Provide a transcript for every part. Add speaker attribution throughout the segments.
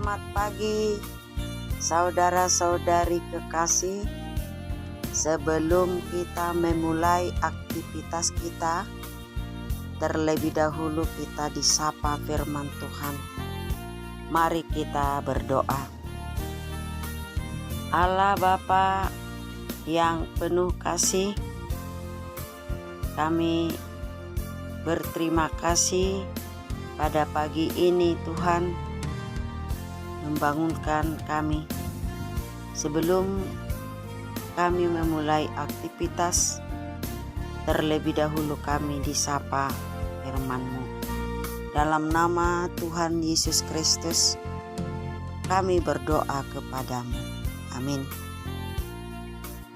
Speaker 1: Selamat pagi, saudara-saudari kekasih. Sebelum kita memulai aktivitas kita, terlebih dahulu kita disapa firman Tuhan. Mari kita berdoa. Allah Bapa yang penuh kasih, kami berterima kasih pada pagi ini Tuhan membangunkan kami. Sebelum kami memulai aktivitas, terlebih dahulu kami disapa firman-Mu. Dalam nama Tuhan Yesus Kristus, kami berdoa kepadamu. Amin.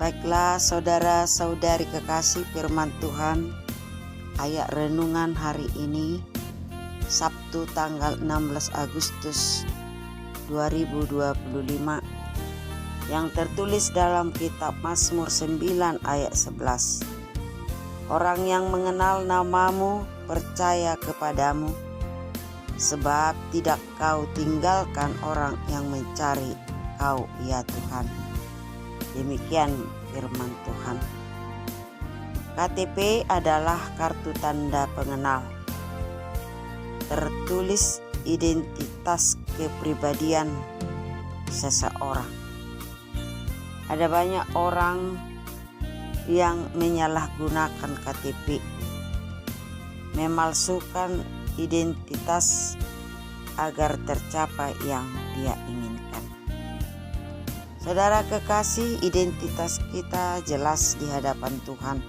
Speaker 1: Baiklah saudara-saudari kekasih, firman Tuhan, ayat renungan hari ini, Sabtu tanggal 16 Agustus 2025, yang tertulis dalam kitab Mazmur 9 ayat 11. Orang yang mengenal namamu percaya kepadamu, sebab tidak kau tinggalkan orang yang mencari kau, ya Tuhan. Demikian firman Tuhan. KTP adalah kartu tanda pengenal. Tertulis identitas kepribadian seseorang. Ada banyak orang yang menyalahgunakan KTP, memalsukan identitas agar tercapai yang dia inginkan. Saudara kekasih, identitas kita jelas di hadapan Tuhan.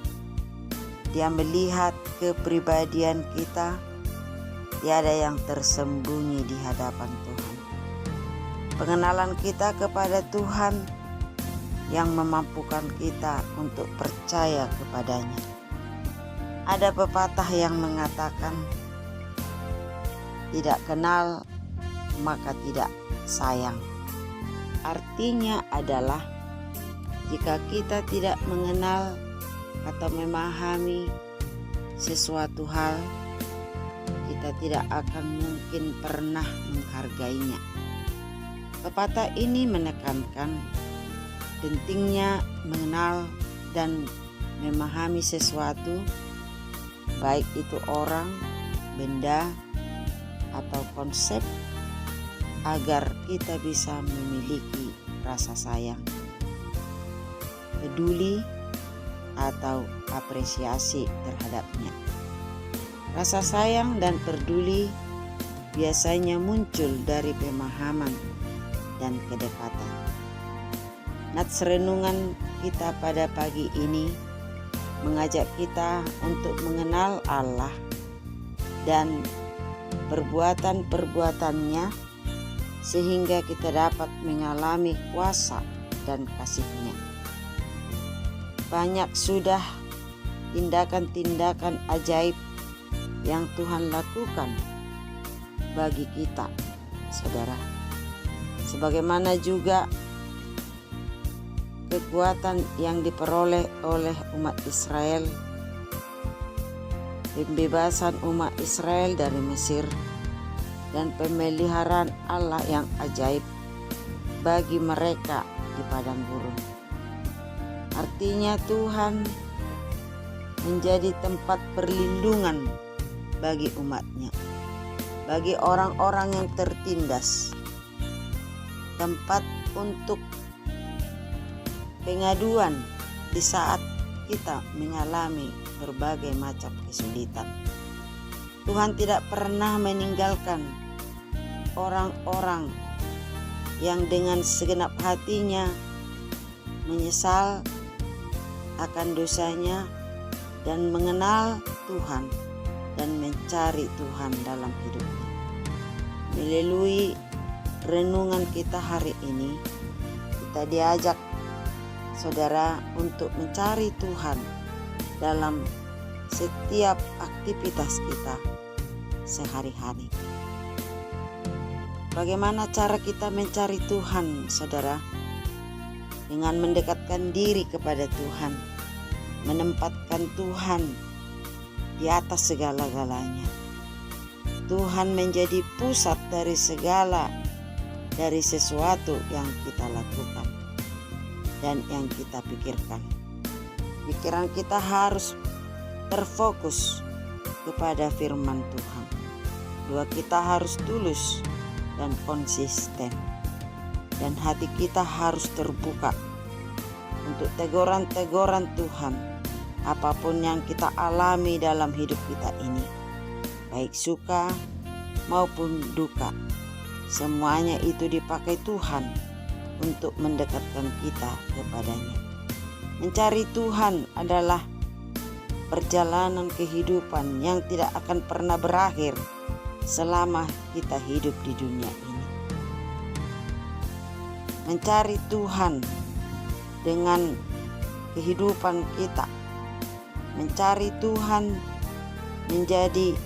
Speaker 1: Dia melihat kepribadian kita, tiada yang tersembunyi di hadapan Tuhan. Pengenalan kita kepada Tuhan yang memampukan kita untuk percaya kepadanya. Ada pepatah yang mengatakan, tidak kenal maka tidak sayang. Artinya adalah, jika kita tidak mengenal atau memahami sesuatu hal, kita tidak akan mungkin pernah menghargainya. Pepatah ini menekankan pentingnya mengenal dan memahami sesuatu, baik itu orang, benda, atau konsep, agar kita bisa memiliki rasa sayang, peduli, atau apresiasi terhadapnya. Rasa sayang dan peduli biasanya muncul dari pemahaman dan kedekatan. Nats renungan kita pada pagi ini mengajak kita untuk mengenal Allah dan perbuatan-perbuatannya, sehingga kita dapat mengalami kuasa dan kasih-Nya. Banyak sudah tindakan-tindakan ajaib yang Tuhan lakukan bagi kita, saudara. Sebagaimana juga kekuatan yang diperoleh oleh umat Israel, pembebasan umat Israel dari Mesir, dan pemeliharaan Allah yang ajaib bagi mereka di padang gurun. Artinya Tuhan menjadi tempat perlindungan bagi umatnya, bagi orang-orang yang tertindas, tempat untuk pengaduan di saat kita mengalami berbagai macam kesulitan. Tuhan tidak pernah meninggalkan orang-orang yang dengan segenap hatinya menyesal akan dosanya dan mengenal Tuhan dan mencari Tuhan dalam hidupnya. Melalui renungan kita hari ini, kita diajak, saudara, untuk mencari Tuhan dalam setiap aktivitas kita sehari-hari. Bagaimana cara kita mencari Tuhan, saudara? Dengan mendekatkan diri kepada Tuhan, menempatkan Tuhan di atas segala-galanya. Tuhan menjadi pusat dari segala dari sesuatu yang kita lakukan dan yang kita pikirkan. Pikiran kita harus terfokus kepada firman Tuhan. Kita harus tulus dan konsisten, dan hati kita harus terbuka untuk teguran-teguran Tuhan apapun yang kita alami dalam hidup kita ini, baik suka maupun duka. Semuanya itu dipakai Tuhan untuk mendekatkan kita kepadanya. Mencari Tuhan adalah perjalanan kehidupan yang tidak akan pernah berakhir selama kita hidup di dunia ini. Mencari Tuhan dengan kehidupan kita, mencari Tuhan menjadi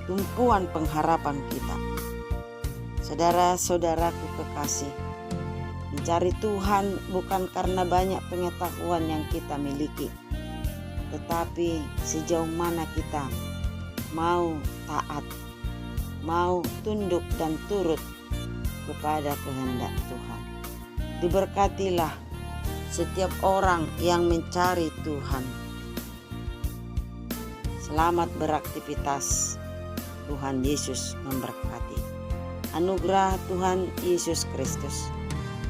Speaker 1: tumpuan pengharapan kita. Saudara-saudaraku kekasih, mencari Tuhan bukan karena banyak pengetahuan yang kita miliki, tetapi sejauh mana kita mau taat, mau tunduk dan turut kepada kehendak Tuhan. Diberkatilah setiap orang yang mencari Tuhan. Selamat beraktivitas. Tuhan Yesus memberkati. Anugerah Tuhan Yesus Kristus,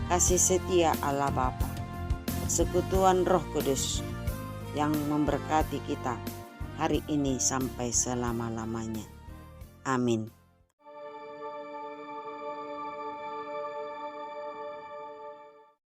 Speaker 1: kasih setia Allah Bapa, persekutuan Roh Kudus yang memberkati kita hari ini sampai selama-lamanya. Amin.